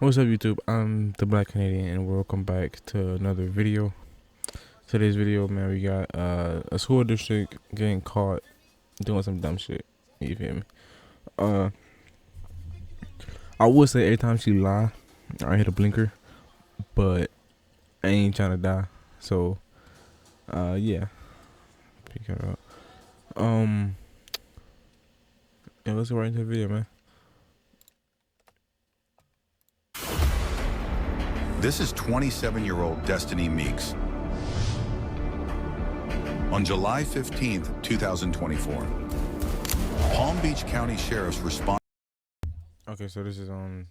What's up, YouTube? I'm the Black Canadian, and welcome back to another video. Today's video, man, we got a school district getting caught doing some dumb shit. You feel me? I would say every time she lie, I hit a blinker, but I ain't trying to die. So, yeah, pick her up. Yeah, let's go right into the video, man. This is 27-year-old Destiny Meeks. On July 15th, 2024, Palm Beach County Sheriff's responded. Okay, so this is on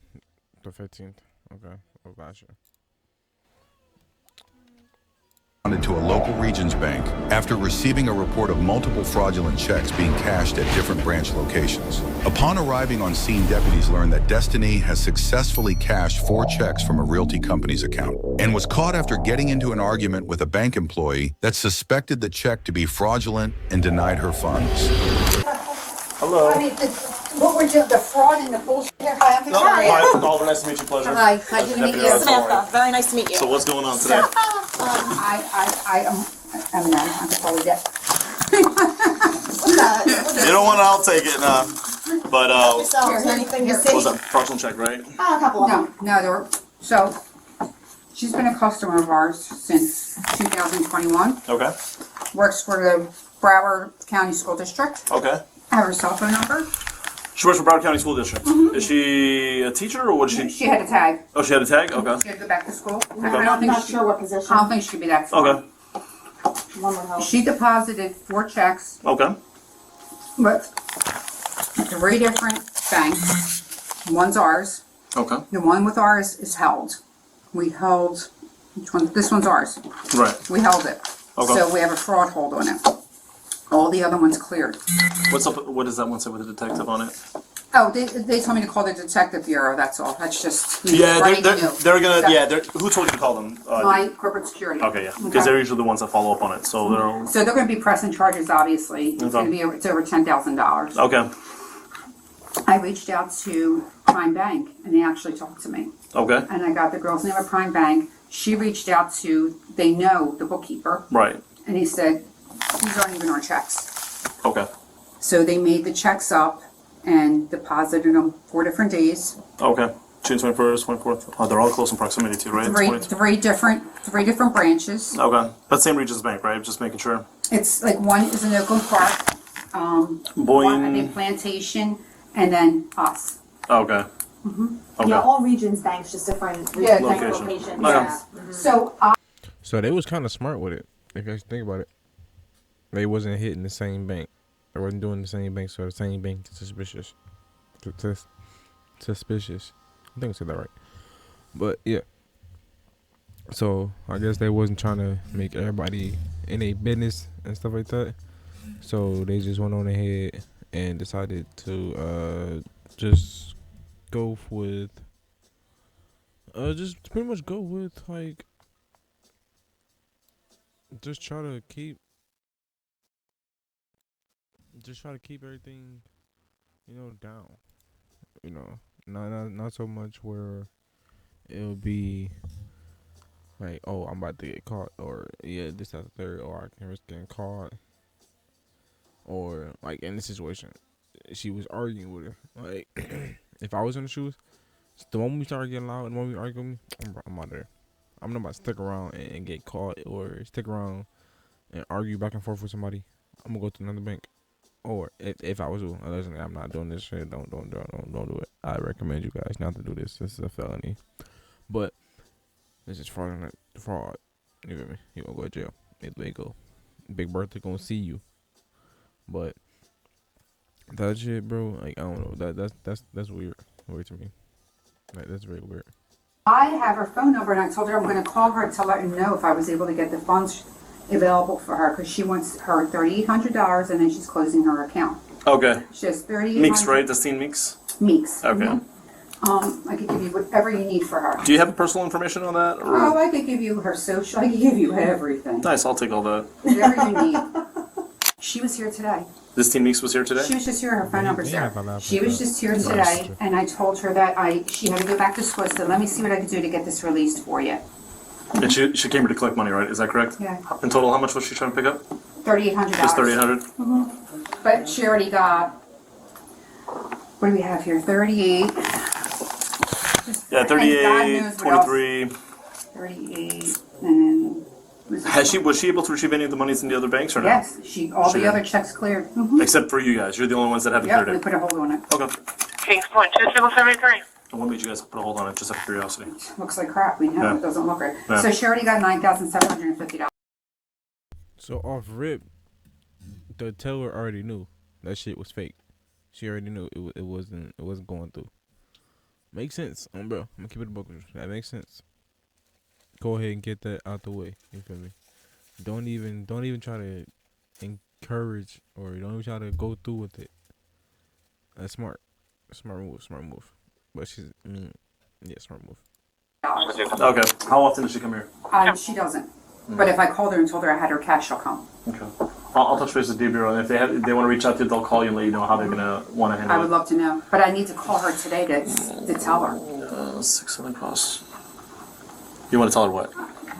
the 15th. Okay, oh, gotcha. To a local Regions bank after receiving a report of multiple fraudulent checks being cashed at different branch locations. Upon arriving on scene, deputies learned that Destiny has successfully cashed 4 checks from a realty company's account and was caught after getting into an argument with a bank employee that suspected the check to be fraudulent and denied her funds. Hello. I mean, what we're doing, the fraud and the bullshit. Hi, I'm Victoria. Hi, Oliver. Nice to meet you. Pleasure. Hi, nice to meet you. Samantha, very nice to meet you. So what's going on today? I'm probably dead. You don't want it, I'll take it now. But So, is there anything you what see? was that fraudulent check, right? A couple of them. No, so, she's been a customer of ours since 2021. Okay. Works for the Broward County School District. Okay. I have her cell phone number. She works for Broward County School District. Is she a teacher or what is she? She had a tag. Oh, she had a tag? Okay. She had to go back to school. I'm not sure what position. I don't think she could be that smart. Okay. One would help. She deposited 4 checks Okay. with 3 different banks. One's ours. Okay. The one with ours is held. We held, which one? This one's ours. Right. We held it. Okay. So we have a fraud hold on it. All the other ones cleared. What's up? What does that one say with the detective on it? Oh, they told me to call the detective bureau, that's all. That's just, Yeah, writing they're new. gonna. So, Yeah, who told you to call them? My corporate security. Okay, yeah, because they're usually the ones that follow up on it. So they're So they're gonna be pressing charges, obviously. It's gonna be, it's over $10,000. okay. I reached out to Prime Bank, and they actually talked to me. Okay. And I got the girl's name at Prime Bank. She reached out to, they know the bookkeeper, Right. and he said, these aren't even our checks. Okay. So they made the checks up and deposited them 4 different days. Okay. June 21st, 24th. Oh, they're all close in proximity to you, right? 3 different branches. Okay. But same Regions Bank, right? Just making sure. It's like one is in Oakland Park, one I think Plantation, and then us. Okay. Okay. Yeah, all regions banks, just different Yeah, Location. locations. Okay. Yeah. So So they was kind of smart with it, if you guys think about it. They wasn't hitting the same bank. They wasn't doing the same bank, so the same bank is suspicious. Suspicious. I think I said that right. But yeah. So I guess they wasn't trying to make everybody in a business and stuff like that. So they just went on ahead and decided to just go with just pretty much go with like just try to keep everything, down. Not so much where it'll be like, oh, I'm about to get caught, or yeah, this, that, the third, or I can risk getting caught, or like in this situation, she was arguing with her. Like, if I was in the shoes, the moment we started getting loud and the moment we arguing, I'm out there. I'm not about to stick around and get caught, or stick around and argue back and forth with somebody. I'm gonna go to another bank. Or if I was, listen, I'm not doing this shit. Don't do it. I recommend you guys not to do this. This is a felony. But this is fraud. You feel me? You gonna go to jail. There go. Big Bertha gonna see you. But that shit, bro. Like, I don't know. That's weird. Weird to me. Like, that's very weird. I have her phone number, and I told her I'm going to call her to let her know if I was able to get the funds available for her, because she wants her $3,800, and then she's closing her account. Okay. She has $3,800. Meeks, right? Destine Meeks? Meeks. Okay. I could give you whatever you need for her. Do you have personal information on that? Or? Oh, I could give you her social. I could give you everything. Nice, I'll take all that. Whatever you need. She was here today. This team Meeks was here today? She was just here, her phone number's they there. have a lot She of was that. just here today, and I told her that she had to go back to school, so let me see what I could do to get this released for you. And she came here to collect money, right? Is that correct? Yeah. In total, how much was she trying to pick up? $3,800. Just 3,800. But she already got, what do we have here, 38. Yeah, And God 38, knows what else. 23. 38, and. Was she able to retrieve any of the monies in the other banks or no? Yes, all She the did. other checks cleared. Mhm. Except for you guys. You're the only ones that haven't Yep, we cleared it. put a hold on it. Okay. Kings Point 273. And what made you guys put a hold on it? Just out of curiosity. Looks like crap, we know, Yeah. it doesn't look right. Yeah. So she already got $9,750. So off rip, the teller already knew that shit was fake. She already knew it wasn't going through. Makes sense, bro. I'm gonna keep it a book. That makes sense. Go ahead and get that out the way. You feel me? Don't even try to encourage or don't even try to go through with it. That's smart. Smart move. But smart move. Okay. How often does she come here? She doesn't. But if I called her and told her I had her cash, she'll come. Okay. I'll touch base with D Bureau, and if they want to reach out to you, they'll call you and let you know how they're gonna want to handle I it. would love to know. But I need to call her today to tell her 600 costs. You want to tell her what?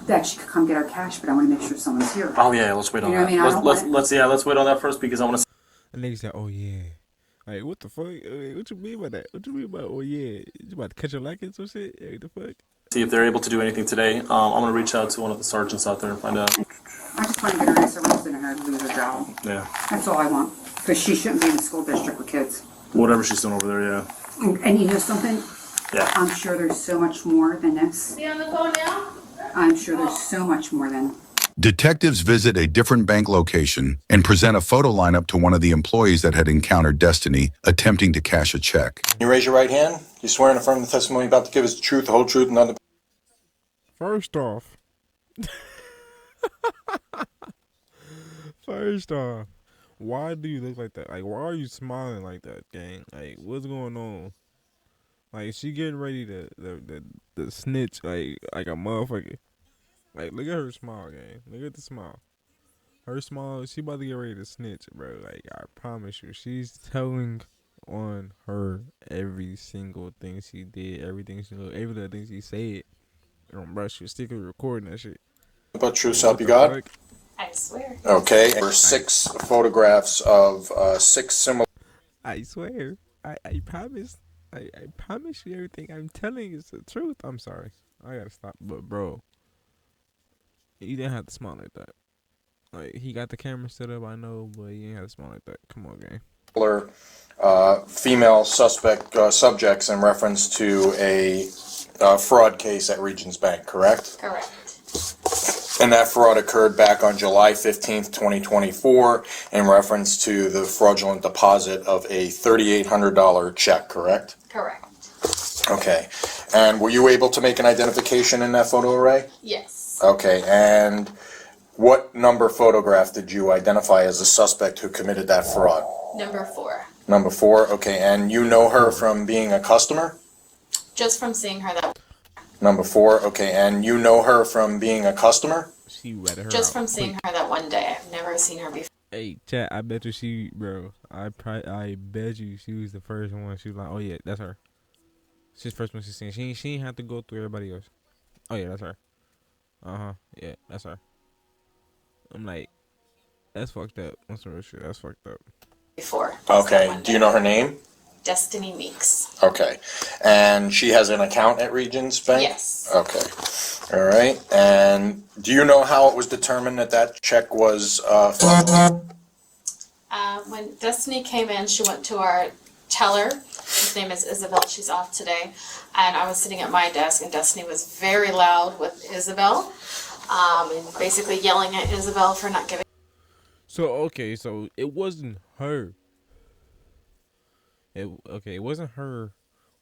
that she could come get her cash, but I want to make sure someone's here. Oh yeah, let's wait on You know that. what I mean? I don't Let's wait on that first because I want to. And niggas said, "Oh yeah." Like, what the fuck? What you mean by that? What you mean by, oh yeah? You about to catch your liking some shit? What the fuck? See if they're able to do anything today. I'm gonna reach out to one of the sergeants out there and find out. I just want to get her nice arrested and her to lose her job. Yeah, That's all I want. Because she shouldn't be in the school district with kids. whatever she's doing over there. Yeah, And you know something? yeah. I'm sure there's so much more than this. Be on the phone now? I'm sure there's so much more than. Detectives visit a different bank location and present a photo lineup to one of the employees that had encountered Destiny attempting to cash a check. You raise your right hand. You swear in affirm the testimony you're about to give is the truth, the whole truth, and nothing. First off, why do you look like that? Like, why are you smiling like that, gang? Like, what's going on? Like, she getting ready to the snitch like a motherfucker. Like, look at her smile, gang. Look at the smile. Her smile, she about to get ready to snitch, bro. Like, I promise you, she's telling on her every single thing she did, every little thing she said. Bro, she was still recording that shit. But true, so help you God. Fuck? I swear. Okay. There were 6 photographs of 6 similar I swear. I promise. I promise you everything I'm telling is the truth. I'm sorry. I gotta stop. But bro, you didn't have to smile like that. Like, he got the camera set up, I know, but you didn't have to smile like that. Come on, gang. female suspect subjects in reference to a fraud case at Regions Bank, correct? Correct. And that fraud occurred back on July 15th, 2024, in reference to the fraudulent deposit of a $3,800 check, correct? Correct. Okay. And were you able to make an identification in that photo array? Yes. Okay, and what number photograph did you identify as a suspect who committed that fraud? Number 4. Number 4, okay, and you know her from being a customer? Just from seeing her that. Number 4, okay, and you know her from being a customer? She ratted her Just out from seeing quick. her that one day. I've never seen her before. Hey, chat, I bet you I bet you she was the first one. She was like, oh yeah, that's her. She's the first one she's seen. She ain't have to go through everybody else. Oh yeah, that's her. Yeah, that's her. I'm like, that's fucked up. That's some real shit. That's fucked up. Before. Okay, do you know her name? Destiny Meeks. Okay, and she has an account at Regions Bank? Yes. Okay, all right, and do you know how it was determined that that check was fraud? When Destiny came in, she went to our teller. His name is Isabel. She's off today. And I was sitting at my desk, and Destiny was very loud with Isabel. And basically yelling at Isabel for not giving. So okay, so it wasn't her. It wasn't her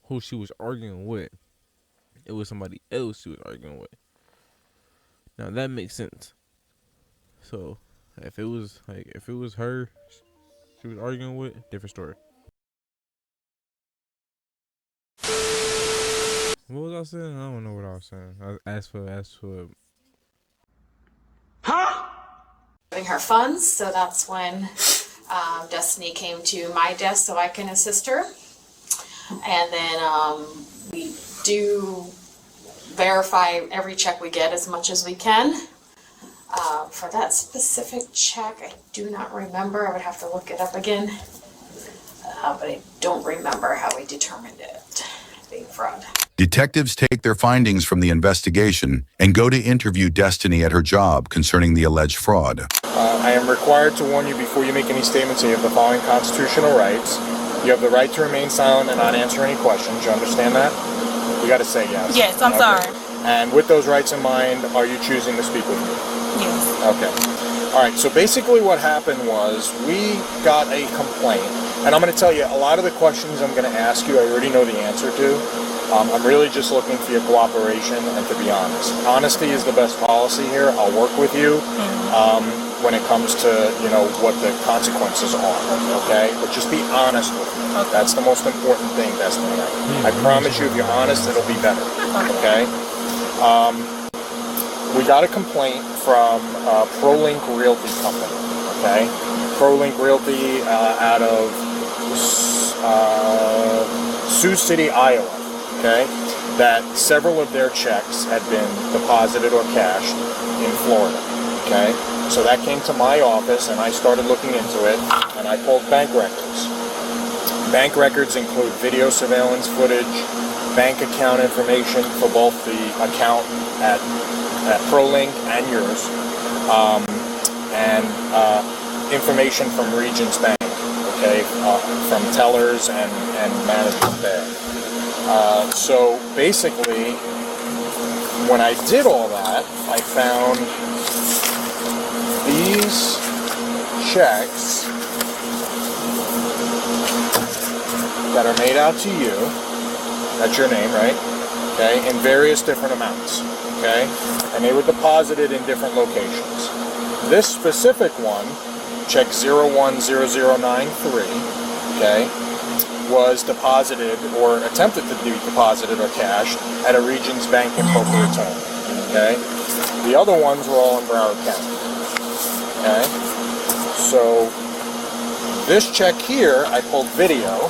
who she was arguing with. It was somebody else she was arguing with. Now that makes sense. So if it was her she was arguing with, different story. What was I saying? I don't know what I was saying. I asked for getting her funds. So that's when Destiny came to my desk so I can assist her. And then we do verify every check we get as much as we can. For that specific check, I do not remember. I would have to look it up again. But I don't remember how we determined it being fraud. Detectives take their findings from the investigation and go to interview Destiny at her job concerning the alleged fraud. I am required to warn you before you make any statements that you have the following constitutional rights. You have the right to remain silent and not answer any questions. You understand that? You got to say yes. Yes, I'm sorry. And with those rights in mind, are you choosing to speak with me? Yes. Okay. All right, so basically what happened was we got a complaint, and I'm going to tell you a lot of the questions I'm going to ask you, I already know the answer to. I'm really just looking for your cooperation and to be honest. Honesty is the best policy here. I'll work with you when it comes to, you know, what the consequences are, okay? But just be honest with me. Okay. That's the most important thing, Destiny. I promise you if you're honest, it'll be better, okay? We got a complaint from ProLink Realty Company, okay? ProLink Realty out of Sioux City, Iowa, okay? That several of their checks had been deposited or cashed in Florida, okay? So that came to my office and I started looking into it and I pulled bank records. Bank records include video surveillance footage, bank account information for both the account at ProLink and yours, and information from Regions Bank, okay, from tellers and management there. So basically, when I did all that, I found these checks that are made out to you. That's your name, right? Okay, in various different amounts, okay? And they were deposited in different locations. This specific one, check 010093, okay, was deposited or attempted to be deposited or cashed at a Regions Bank in Boca Raton, okay? The other ones were all in Broward County, okay? So this check here, I pulled video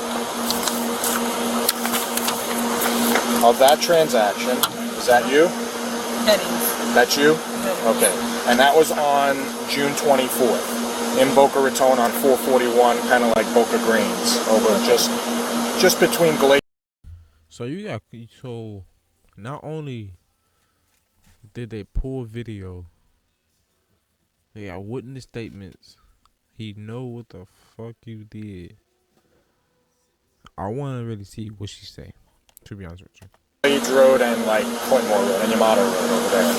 of that transaction. Is that you? That is. That's you? Okay. And that was on June 24th in Boca Raton on 441, kind of like Boca Greens, over just between Glade. So so not only did they pull video, they got witness statements. He know what the fuck you did. I want to really see what she say, to be honest with you. Glades Road and like Clinmore Road and Yamato Road over there.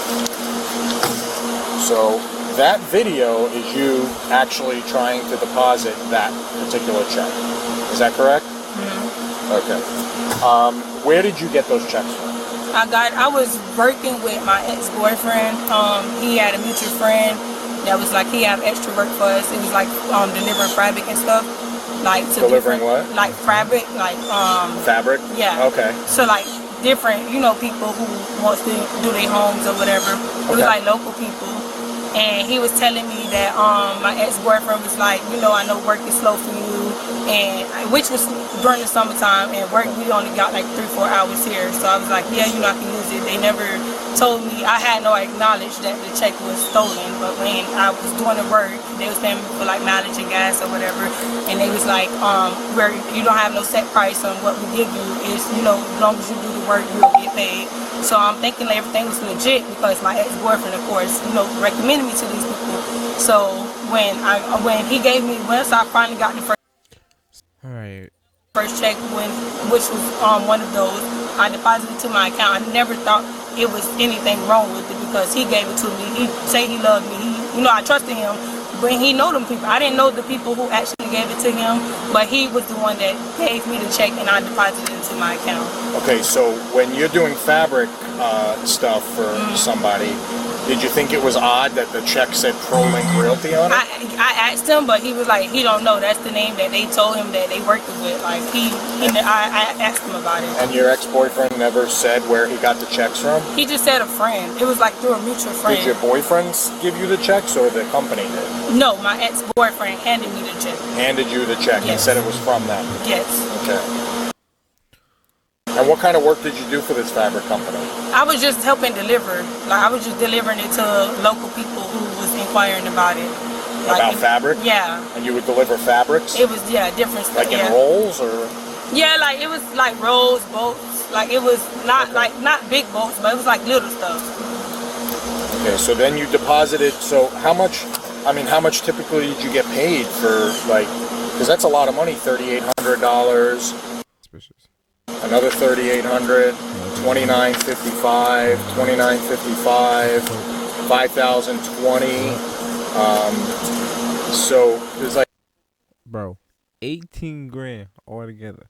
So that video is you actually trying to deposit that particular check. Is that correct? Mm-hmm. Okay. Where did you get those checks from? I was working with my ex-boyfriend. He had a mutual friend that was like, he had extra work for us. It was like delivering fabric and stuff. Like to delivering what? Like fabric, like fabric? Yeah. Okay. So like different, people who wants to do their homes or whatever. It was like local people. And he was telling me that my ex-boyfriend was like, I know work is slow for you, and which was during the summertime, and work we only got like 3-4 hours here. So I was like, yeah, I can use it. They never told me, I had no acknowledge that the check was stolen, but when I was doing the work, they was paying me for like mileage and gas or whatever, and they was like, where you don't have no set price on what we give you, is as long as you do the work, you'll get paid. So I'm thinking that everything was legit because my ex-boyfriend, of course, recommended me to these people. So when he gave me, once I finally got the first check, which was one of those, I deposited to my account. I never thought it was anything wrong with it because he gave it to me. He said he loved me. I trusted him. But he know them people. I didn't know the people who actually gave it to him, but he was the one that gave me the check and I deposited it into my account. Okay, so when you're doing fabric stuff for somebody, Did you think it was odd that the check said ProLink Realty on it? I asked him, but he was like, he don't know. That's the name that they told him that they worked with. Like I asked him about it. And your ex-boyfriend never said where he got the checks from? He just said a friend. It was like through a mutual friend. Did your boyfriends give you the checks or the company did? No, my ex-boyfriend handed me the check. Handed you the check and Yes. said it was from them? Yes. Okay. And what kind of work did you do for this fabric company? I was just helping deliver. Like I was just delivering it to local people who was inquiring about it. About fabric? Yeah. And you would deliver fabrics? It was different stuff. Like in rolls or? Yeah, like it was like rolls, bolts. Like it was not not big bolts, but it was like little stuff. Okay, so then you deposited. So how much typically did you get paid for because that's a lot of money, $3,800. Suspicious. Another $3,800, $2,955, $2,955, $5,020. So it's like, Bro, 18 grand altogether.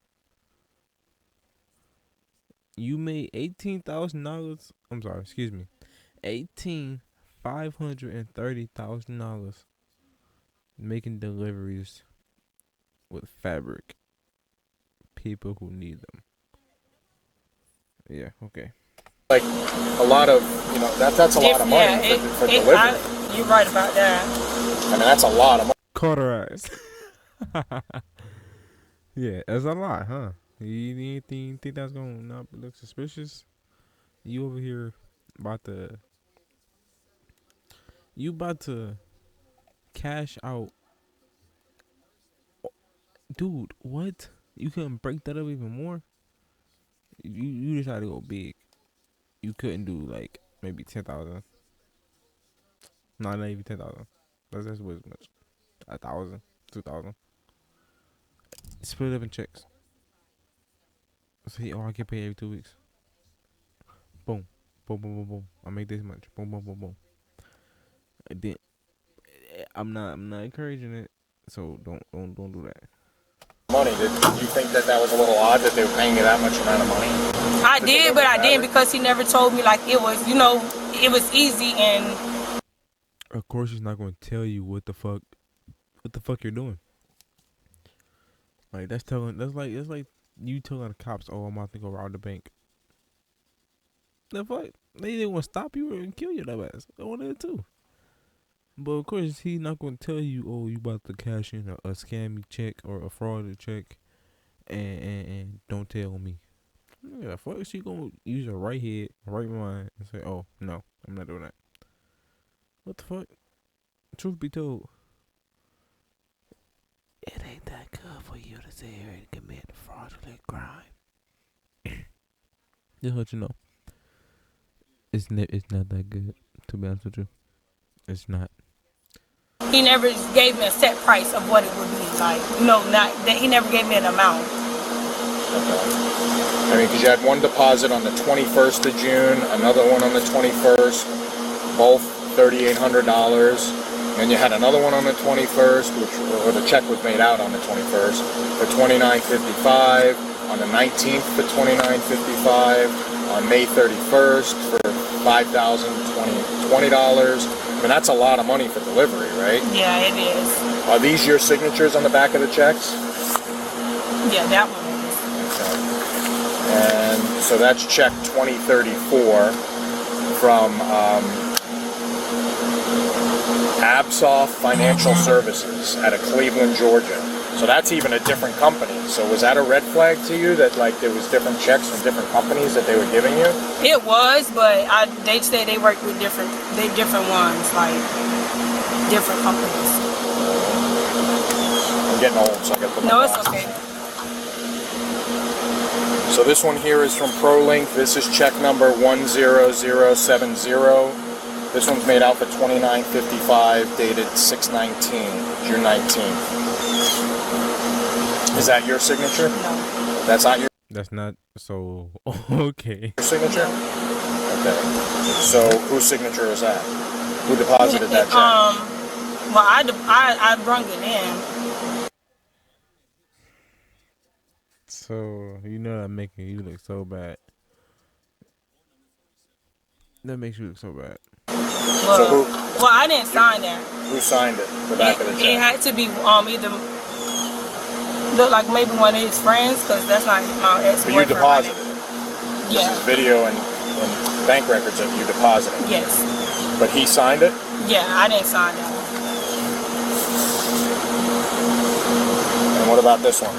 You made $18,000. I'm sorry, excuse me. $530,000 making deliveries with fabric. People who need them. Yeah, okay. like a lot of that's a lot of money for delivery. You're right about that. I mean, that's a lot of money. Cauterized. Yeah, that's a lot, huh? You think that's gonna not look suspicious? You over here about to cash out. Dude, what? You couldn't break that up even more? You decided to go big. You couldn't do like maybe 10,000. Not even 10,000. That's way too much. 1,000, 2,000. Split it up in checks. See, I get paid every 2 weeks. Boom, boom, boom, boom, boom. I make this much. Boom, boom, boom, boom. And then I'm not encouraging it. So don't do that. Money. Did you think that was a little odd that they were paying you that much amount of money? I did, but I didn't because he never told me like it was. It was easy and. Of course, he's not going to tell you what the fuck you're doing. Like it's like you telling the cops, "Oh, I'm about to go rob the bank." The fuck? They didn't want to stop you and kill you, that ass. I wanted it too. But of course, he's not going to tell you, "Oh, you about to cash in a scammy check or a fraud check," and don't tell me. Yeah, fuck, she gonna use her right head, right mind, and say, "Oh no, I'm not doing that." What the fuck? Truth be told, it ain't that good for you to sit here and commit a fraudulent crime. Just let you know, it's not that good. To be honest with you, it's not. He never gave me a set price of what it would be like. Not that he never gave me an amount. I mean, because you had one deposit on the 21st of June, another one on the 21st, both $3,800. And you had another one on the 21st, where the check was made out on the 21st for $2,955. On the 19th for $2,955. On May 31st for $5,020. I mean, that's a lot of money for delivery, right? Yeah, it is. Are these your signatures on the back of the checks? Yeah, that one is. And so that's check 2034 from Absoff Financial Services out of Cleveland, Georgia. So that's even a different company. So was that a red flag to you that there was different checks from different companies that they were giving you? It was, but they say they work with different ones, like different companies. I'm getting old, so I got to put my No, it's glasses okay. on. So this one here is from ProLink. This is check number 10070. This one's made out for $2,955, dated 6/19, June 19th. Is that your signature? No. That's not your That's not so okay. signature? Okay. So whose signature is that? Who deposited that check? Well, I brung it in. So that making you look so bad. That makes you look so bad. Well, I didn't sign that. Who signed it? The back of the It check. had to be either look like maybe one of his friends, because that's not my But ex-boyfriend. you deposited it. Yeah. This is video and bank records of you depositing. Yes. But he signed it? Yeah, I didn't sign that. And what about this one?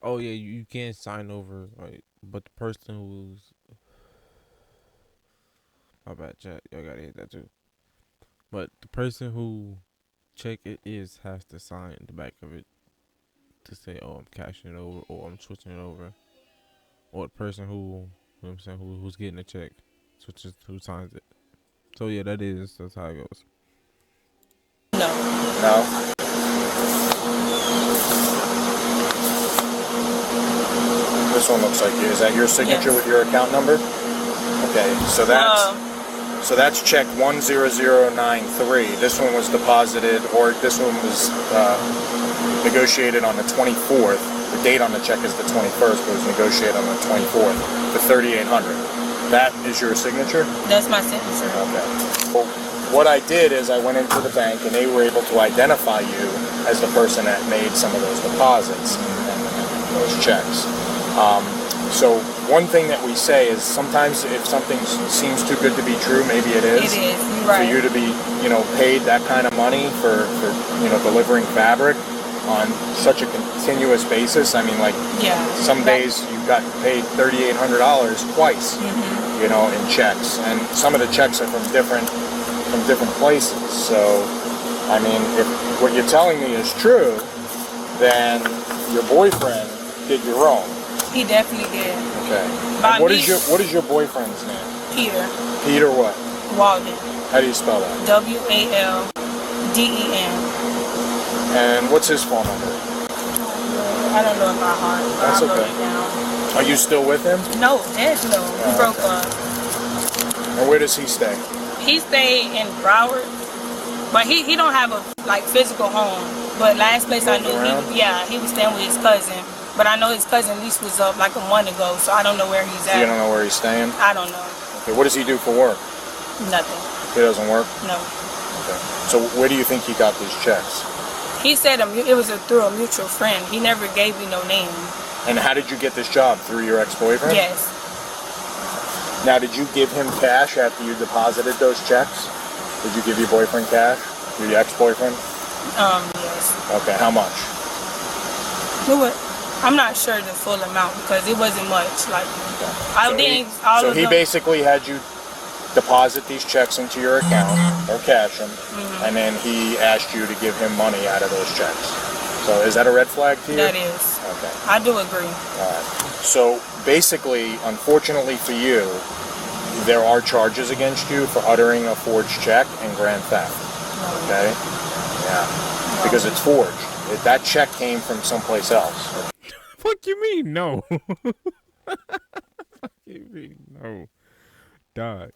Oh yeah, you can't sign over, like, but the person who's my bad, chat. Y'all gotta hit that too. But the person who check it is has to sign the back of it to say, "Oh, I'm cashing it over," or "I'm switching it over," or the person who, you know what I'm saying, who's getting the check switches who signs it. So yeah, that's how it goes. No. No? This one looks like you. Is that your signature Yes. with your account number? Okay, so that's check 10093. This one was deposited, or this one was negotiated on the 24th. The date on the check is the 21st, but it was negotiated on the 24th for $3,800. That is your signature? That's my signature. Okay. Well, what I did is I went into the bank and they were able to identify you as the person that made some of those deposits and those checks. So one thing that we say is sometimes if something seems too good to be true, maybe it is. It is. You're right. For you to be, paid that kind of money for delivering fabric on such a continuous basis. I mean, like, Yeah. some days you got paid $3,800 twice, in checks, and some of the checks are from different places. So, I mean, if what you're telling me is true, then your boyfriend did you wrong. He definitely did. Okay. By And what me- is your boyfriend's name? Peter Peter what? Walden. How do you spell that? WALDEN. And what's his phone number? I don't know if I heart. That's I'll wrote okay. it down. Are you still with him? No, heck no. We Oh, broke okay. up. And where does he stay? He stayed in Broward, but he don't have a physical home. But last place I knew, Around? he was staying with his cousin. But I know his cousin lease was up like a month ago, so I don't know where he's at. You don't know where he's staying? I don't know. Okay. What does he do for work? Nothing. He doesn't work? No. Okay. So where do you think he got these checks? He said it was through a mutual friend. He never gave me no name. And how did you get this job? Through your ex-boyfriend? Yes. Now, did you give him cash after you deposited those checks? Did you give your boyfriend cash? Your ex-boyfriend? Yes. Okay, how much? I'm not sure the full amount because it wasn't much. So he basically had you deposit these checks into your account or cash them, and then he asked you to give him money out of those checks. So is that a red flag to you? That is. Okay. I do agree. All right. So basically, unfortunately for you, there are charges against you for uttering a forged check and grand theft. Okay? Yeah. Because it's forged. That check came from someplace else. Fuck you mean no? Fuck you mean no? Dog.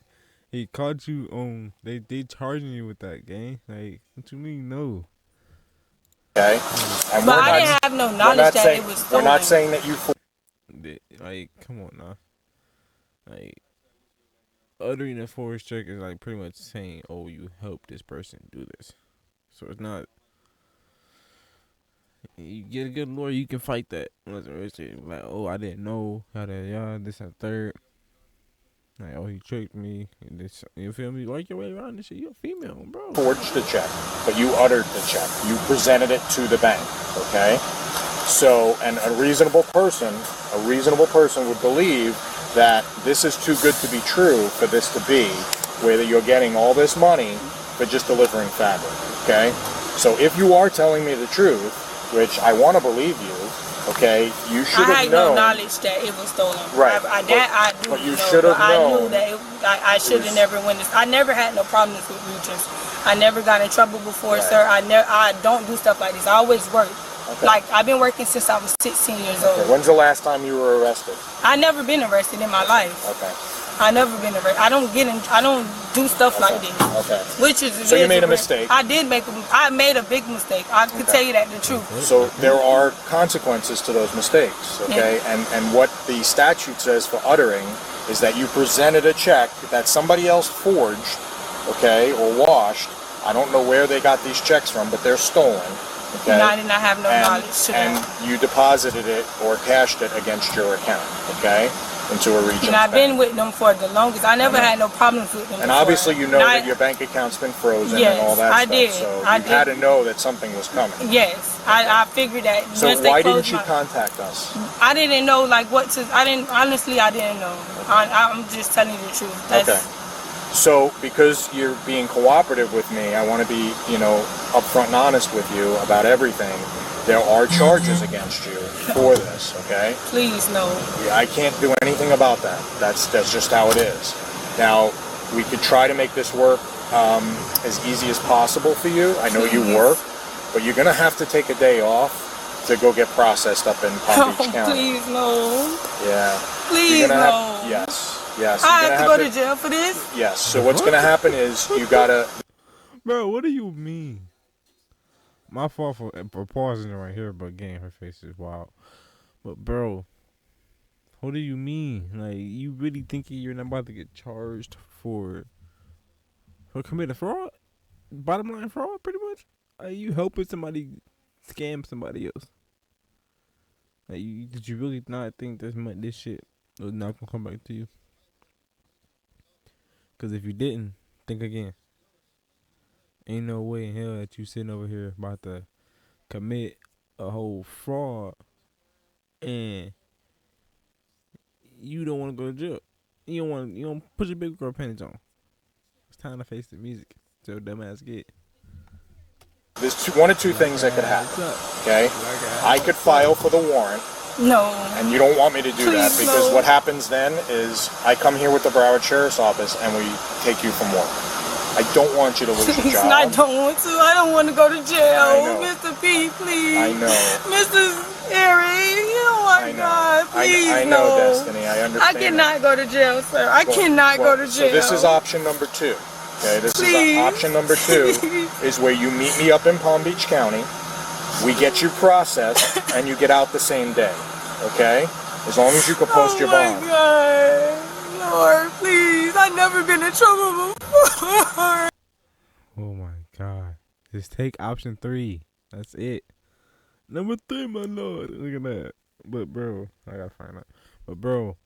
He caught you on. They charging you with that game. Like, what you mean no? Okay? And But I didn't have no knowledge that it was stolen. We're not saying that you Like, come on now. Like, uttering a forged check is like pretty much saying, "Oh, you helped this person do this." So it's not. You get a good lawyer, you can fight that. Like, oh, I didn't know how to, this and third. Like, oh, he tricked me. And this, you feel me? Work your way around this shit. You're a female, bro. forged the check, but you uttered the check. You presented it to the bank, okay? So, and a reasonable person would believe that this is too good to be true for this to be, where you're getting all this money for just delivering fabric, okay? So if you are telling me the truth, which I want to believe you, okay, you should I have had known. no knowledge that it was stolen. Right. I do but you know, should have but I known. knew that I should have never went this. I never had no problems with mutuals. I never got in trouble before, Right. sir. I don't do stuff like this. I always work. Okay. Like, I've been working since I was 16 years old. Okay, when's the last time you were arrested? I never been arrested in my life. Okay. I never been arrested. I don't do stuff like this. Okay. Which is So you made a mistake. I made a big mistake. I can tell you that the truth. So there are consequences to those mistakes, okay? And what the statute says for uttering is that you presented a check that somebody else forged okay, or washed. I don't know where they got these checks from, but they're stolen. Okay? And I did not have no knowledge to And that. you deposited it or cashed it against your account, okay, into a Regions And I've bank. been with them for the longest. I never had no problems with them. And before. obviously you know And that your bank account's been frozen Yes, and all that I stuff. did. So I you had did. to know that something was coming. Yes, I figured that. So once they why closed didn't you my- contact us? I didn't know like what to. I didn't honestly. I didn't know. I'm just telling you the truth. That's, Okay. So because you're being cooperative with me, I want to be, upfront and honest with you about everything. There are charges against you for this, okay? Please no. Yeah, I can't do anything about that. That's just how it is. Now, we could try to make this work as easy as possible for you. I know you work, but you're gonna have to take a day off to go get processed up in Palm Beach Oh, County. please no. Yeah. Please You're gonna no. have, yes. I You're have to gonna go to jail for this. Yes. So what's gonna happen is you gotta. Bro, what do you mean? My fault for pausing it right here, but again, her face is wild. But bro, what do you mean? Like, you really thinking you're not about to get charged for committing fraud? Bottom line fraud, pretty much. Are you helping somebody scam somebody else? Like, did you really not think this shit was not gonna come back to you? Because if you didn't, think again. Ain't no way in hell that you sitting over here about to commit a whole fraud and you don't want to go to jail. You don't put your big girl panties on. It's time to face the music. So dumb ass get. There's one or two things that could happen. Okay, I could file for the warrant. No. And you don't want me to do that Please, because no. what happens then is I come here with the Broward Sheriff's Office and we take you from work. I don't want you to lose your Please, job. I don't want to. I don't want to go to jail. I know. Mr. P, please. I know. Mr. Eric, oh my I know. God, please, I know, no. Destiny. I I understand. cannot go to jail, sir. I cannot go to jail. So this is option number 2. Okay, this Please. is option number 2 is where you meet me up in Palm Beach County. We get you processed and you get out the same day. Okay, as long as you can post your bond. Oh my God, Lord, please. I've never been in trouble before. Oh my god. Just take option 3. That's it. Number 3, my lord. Look at that. But bro, I gotta find out. But bro,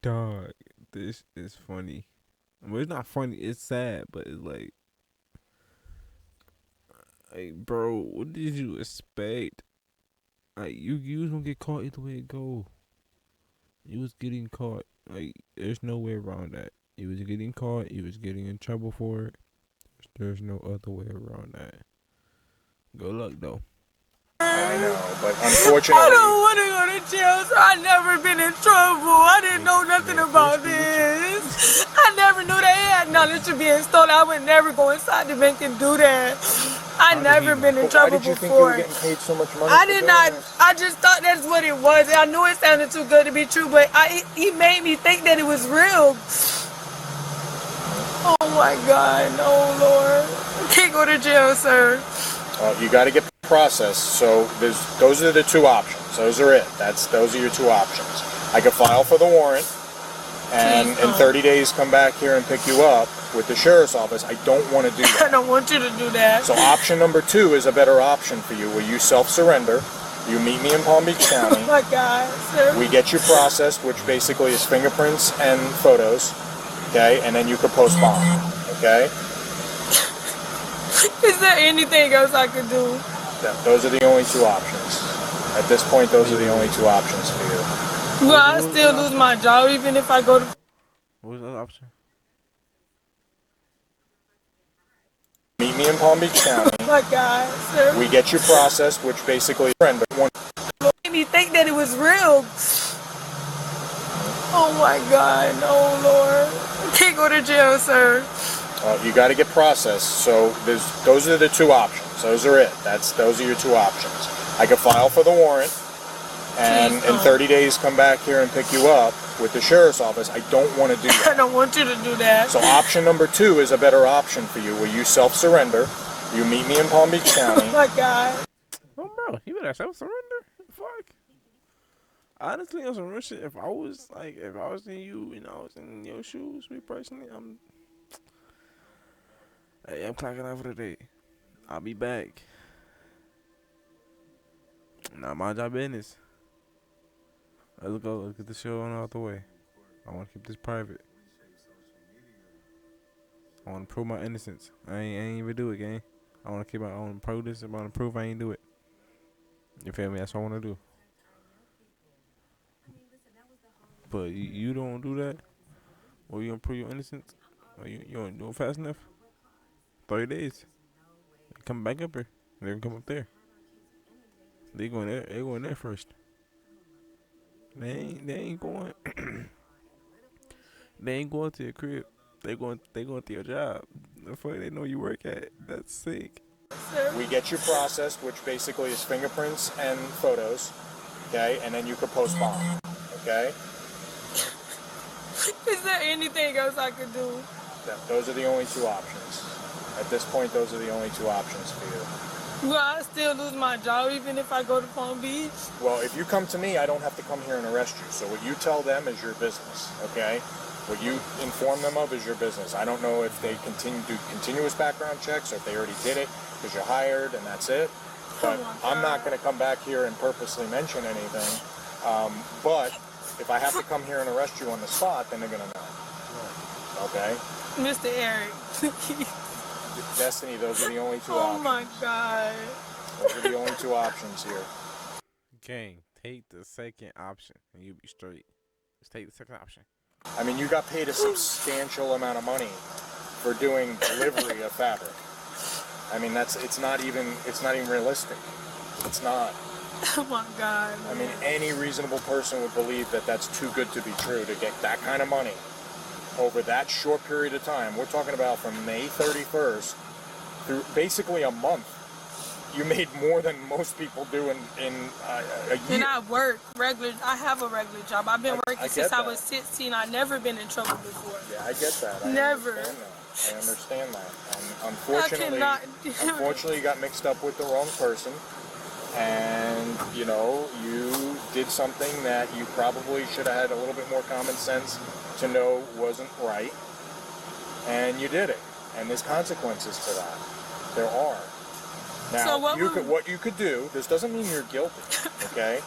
dog, this is funny. Well, it's not funny. It's sad, but it's like, bro, what did you expect? Like, you was gonna get caught either way it go. You was getting caught. Like, there's no way around that. You was getting caught. You was getting in trouble for it. There's no other way around that. Good luck, though. I know, but I unfortunately, don't want to go to jail, sir. I've never been in trouble. I didn't know nothing about this. I never knew they had knowledge of being stolen. I would never go inside the bank and do that. I never been in why trouble did you think you were before. getting paid so much money? I for did doing not. this? I just thought that's what it was. I knew it sounded too good to be true, but he made me think that it was real. Oh my God, no, Lord. I can't go to jail, sir. You got to get processed. So those are the 2 options. Those are it. Those are your 2 options. I could file for the warrant, and Please in don't. 30 days come back here and pick you up with the sheriff's office. I don't want to do I that. don't want you to do that. So option number 2 is a better option for you, where you self-surrender. You meet me in Palm Beach County. Oh my God, sir. We get you processed, which basically is fingerprints and photos. Okay, and then you could post bond. Okay, Is there anything else I could do? those are the only 2 options. At this point, those are the only 2 options for you. Well, I still lose my job even if I go to. What was the other option? Meet me in Palm Beach County. Oh my God, sir. We get you processed, which basically friend, but one Made me think that it was real. Oh my God, no, Lord. I can't go to jail, sir. you got to get processed. So those are the 2 options. Those are it. Those are your 2 options. I could file for the warrant, and Please in don't. 30 days come back here and pick you up with the sheriff's office. I don't want to do I that. don't want you to do that. So option number 2 is a better option for you, where you self-surrender. You meet me in Palm Beach Oh County. my God. Oh, bro, you better self-surrender. Fuck. Honestly, on some real shit, if I was in you and I was in your shoes, me personally, I'm clocking out for the day. I'll be back. Not mind your business. Let's go. Let's get the show on out the way. I want to keep this private. I want to prove my innocence. I ain't even do it, gang. I want to keep my own prove this. I want to prove I ain't do it. You feel me? That's what I want to do. But you don't do that? Or you don't prove your innocence? Or you don't do it fast enough? 30 days. They come back up here. They can come up there. They going there. They going there first. They ain't going. They ain't going to your crib. They going to your job. The fuck they know you work at. That's sick. We get you processed, which basically is fingerprints and photos, okay, and then you could post bond, okay? Is there anything else I could do? Those are the only two options. At this point, those are the only two options for you. Will I still lose my job even if I go to Palm Beach? Well, if you come to me, I don't have to come here and arrest you. So what you tell them is your business, okay? What you inform them of is your business. I don't know if they do continuous background checks or if they already did it because you're hired and that's it. But I'm not going to come back here and purposely mention anything. But if I have to come here and arrest you on the spot, then they're going to know. Okay? Mr. Eric, Destiny, those are the only two oh options. my God. Those are the only two options here. Gang, take the second option and you'll be straight. Just take the second option. I mean, you got paid a substantial amount of money for doing delivery of fabric. I mean, it's not even realistic. It's not. Oh my God. I mean, any reasonable person would believe that that's too good to be true to get that kind of money over that short period of time. We're talking about from May 31st through basically a month. You made more than most people do in a year. And I work regular. I have a regular job. I've been working since I was 16. I've never been in trouble before. Yeah, I get that. Never. I understand that. Unfortunately, you got mixed up with the wrong person. And, you did something that you probably should have had a little bit more common sense to know wasn't right. And you did it. And there's consequences to that. There are. Now, what you could do, this doesn't mean you're guilty, okay?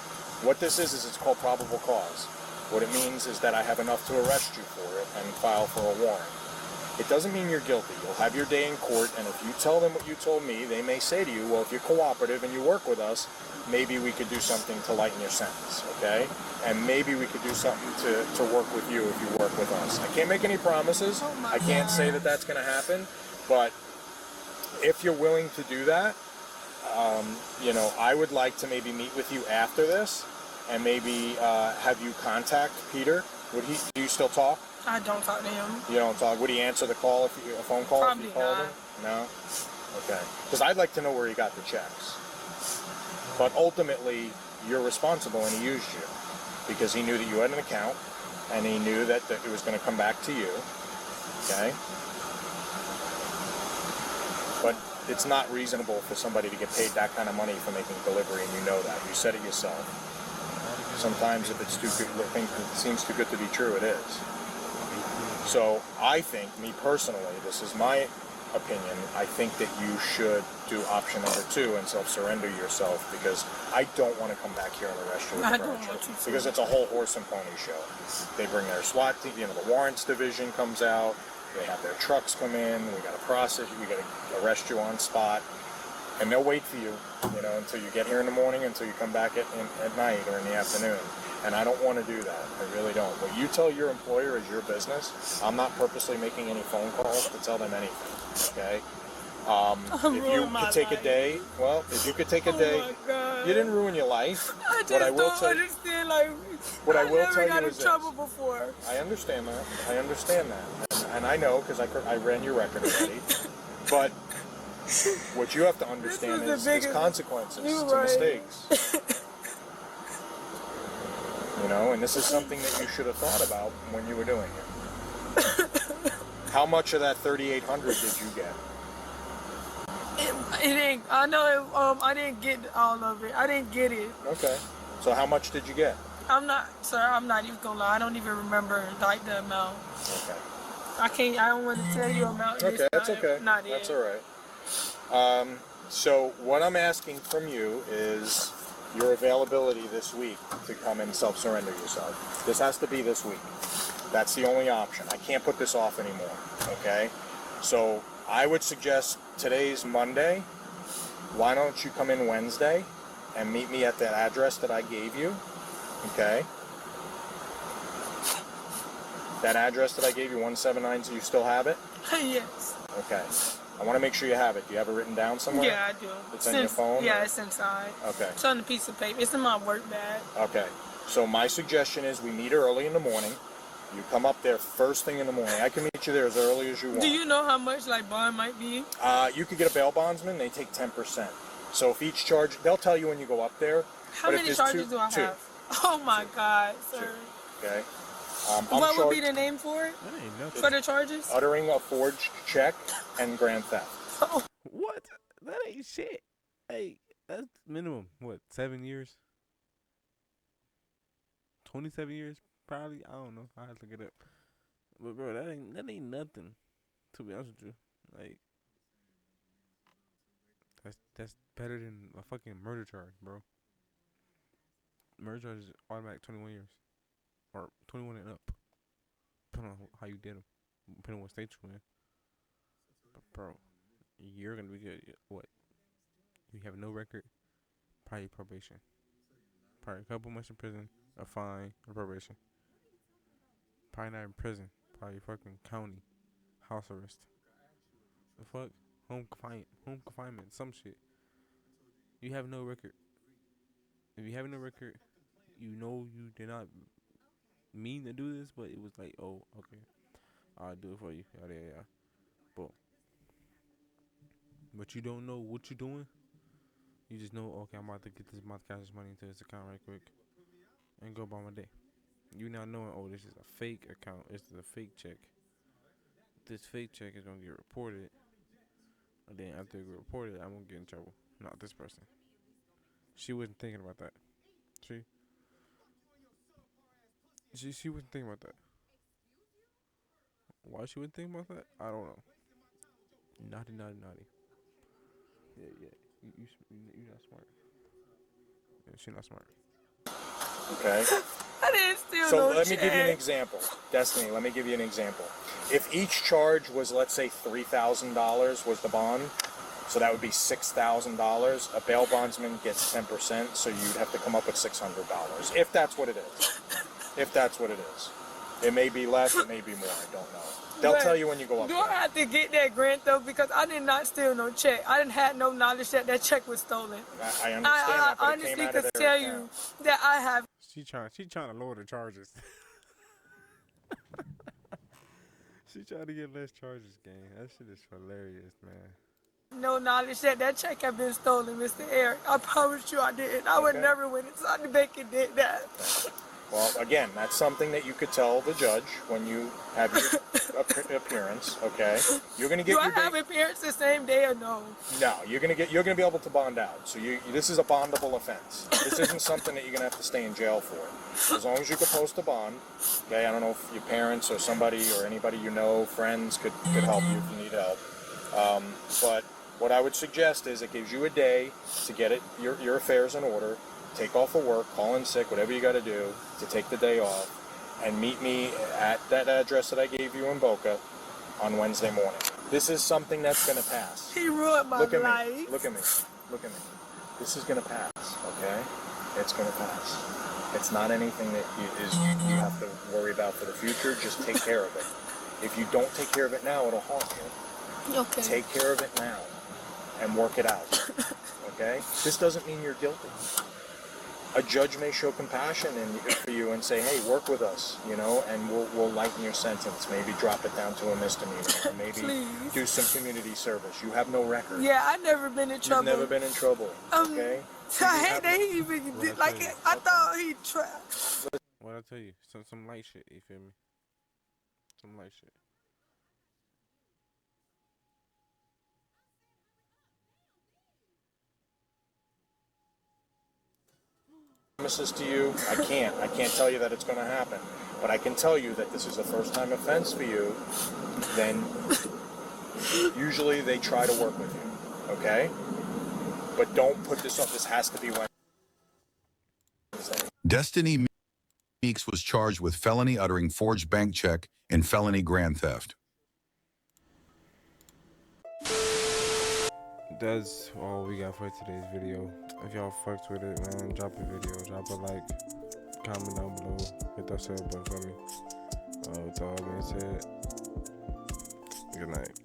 What this is it's called probable cause. What it means is that I have enough to arrest you for it and file for a warrant. It doesn't mean you're guilty. You'll have your day in court, and if you tell them what you told me, they may say to you, well, if you're cooperative and you work with us, maybe we could do something to lighten your sentence, okay? And maybe we could do something to work with you if you work with us. I can't make any promises. I can't say that that's going to happen, but if you're willing to do that, I would like to maybe meet with you after this and maybe have you contact Peter. Do you still talk? I don't talk to him. You don't talk? Would he answer the call, a phone call Probably if you called not. him? No? Okay. Because I'd like to know where he got the checks. But ultimately, you're responsible and he used you because he knew that you had an account and he knew that it was going to come back to you. Okay? But it's not reasonable for somebody to get paid that kind of money for making a delivery, and you know that. You said it yourself. Sometimes if it's too good, it seems too good to be true, it is. So I think, me personally, this is my opinion, I think that you should do option number 2 and self-surrender yourself, because I don't want to come back here and arrest you with furniture. Because it's a whole horse and pony show. They bring their SWAT team, the warrants division comes out, they have their trucks come in, we got to process you, we got to arrest you on spot, and they'll wait for you, until you get here in the morning, until you come back at night or in the afternoon. And I don't want to do that. I really don't. What you tell your employer is your business. I'm not purposely making any phone calls to tell them anything, okay? If you could take a day, if you could take a day, you didn't ruin your life. I just don't understand, what I will tell you got in is this. trouble before. I understand that. And I know because I ran your record already. But what you have to understand is there's consequences to mistakes. And this is something that you should have thought about when you were doing it. How much of that $3,800 did you get? It ain't. I know. I didn't get all of it. I didn't get it. Okay. So how much did you get? I'm not, sir. I'm not even gonna lie. I don't even remember like the amount. Okay. I don't want to tell you amount. Okay, that's not, okay. Not That's it. all right. So what I'm asking from you is your availability this week to come and self-surrender yourself. This has to be this week. That's the only option. I can't put this off anymore, okay? So I would suggest today's Monday. Why don't you come in Wednesday and meet me at that address that I gave you, okay? That address that I gave you, 179, you still have it? Yes. Okay. I want to make sure you have it. Do you have it written down somewhere? Yeah, I do. It's on your phone? Yeah, or? it's inside. Okay. It's on a piece of paper. It's in my work bag. Okay. So my suggestion is we meet early in the morning. You come up there first thing in the morning. I can meet you there as early as you want. Do you know how much like bond might be? You could get a bail bondsman. They take 10%. So if each charge, they'll tell you when you go up there. How many charges do I have? Oh my God, sir. Okay. What would be the name for it? That ain't nothing. For the charges? Uttering a forged check and grand theft. What? That ain't shit. Hey, that's minimum. What? 7 years? 27 years? Probably. I don't know. I have to look it up. But bro, that ain't nothing. To be honest with you, like that's better than a fucking murder charge, bro. Murder charge is automatic 21 years, or 21 and up, depending on how you did them, depending on what state you're in. But bro, you're gonna be good. What? You have no record, probably probation, probably a couple months in prison, a fine, or probation. Probably not in prison, probably fucking county, house arrest. The fuck? Home confinement, some shit. You have no record. If you have no record, you know you did not mean to do this, but it was like, oh, okay, I'll do it for you. Yeah. But you don't know what you're doing. You just know, okay, I'm about to get this, about to cash this money into this account right quick and go about my day. You not knowing, oh, this is a fake account. This is a fake check. This fake check is gonna get reported. And then after it get reported, I'm gonna get in trouble. Not this person. She wasn't thinking about that. She wasn't thinking about that. Why she wouldn't think about that? I don't know. Naughty. Yeah. You're not smart. Yeah, she's not smart. Okay. I didn't steal So no let me give you an check. example. Destiny, let me give you an example. If each charge was, let's say, $3,000 was the bond, so that would be $6,000. A bail bondsman gets 10%, so you'd have to come up with $600, if that's what it is. If that's what it is. It may be less, it may be more, I don't know. They'll But tell you when you go up do there. I have to get that grant though? Because I did not steal no check. I didn't have no knowledge that that check was stolen. I understand I that, but it honestly came out could of their tell account. you that I have She trying to lower the charges. She trying to get less charges, gang. That shit is hilarious, man. no knowledge that that check had been stolen, Mr. Eric. I promise you I didn't. I would Okay. never went inside the bank and did that. Well, again, that's something that you could tell the judge when you have your appearance. Okay, you're gonna get Do I your have appearance the same day or no? No, you're gonna be able to bond out. So this is a bondable offense. This isn't something that you're gonna have to stay in jail for. As long as you can post a bond. Okay, I don't know if your parents or somebody or anybody you know, friends could help you if you need help. But what I would suggest is it gives you a day to get your affairs in order. Take off of work, call in sick, whatever you got to do to take the day off, and meet me at that address that I gave you in Boca on Wednesday morning. This is something that's going to pass. He ruined my Look at life. me. Look at me. Look at me. This is going to pass, okay? It's going to pass. It's not anything that you have to worry about for the future. Just take care of it. If you don't take care of it now, it'll haunt you. Okay. Take care of it now and work it out, okay? This doesn't mean you're guilty. A judge may show compassion for you and say, hey, work with us, and we'll lighten your sentence. Maybe drop it down to a misdemeanor. Or maybe Please. do some community service. You have no record. Yeah, I never been in trouble. You've never been in trouble, okay? I hate that he even did like it. I thought he tried. What I tell you, some light shit. You feel me? Some light shit. promises to you. I can't tell you that it's going to happen. But I can tell you that this is a first-time offense for you. Then usually they try to work with you, okay? But don't put this up. This has to be Wednesday. Destiny Meeks was charged with felony uttering forged bank check and felony grand theft. That's all we got for today's video. If y'all fucked with it, man, drop a video, drop a like, comment down below, hit that sub button for me. With all being said, good night.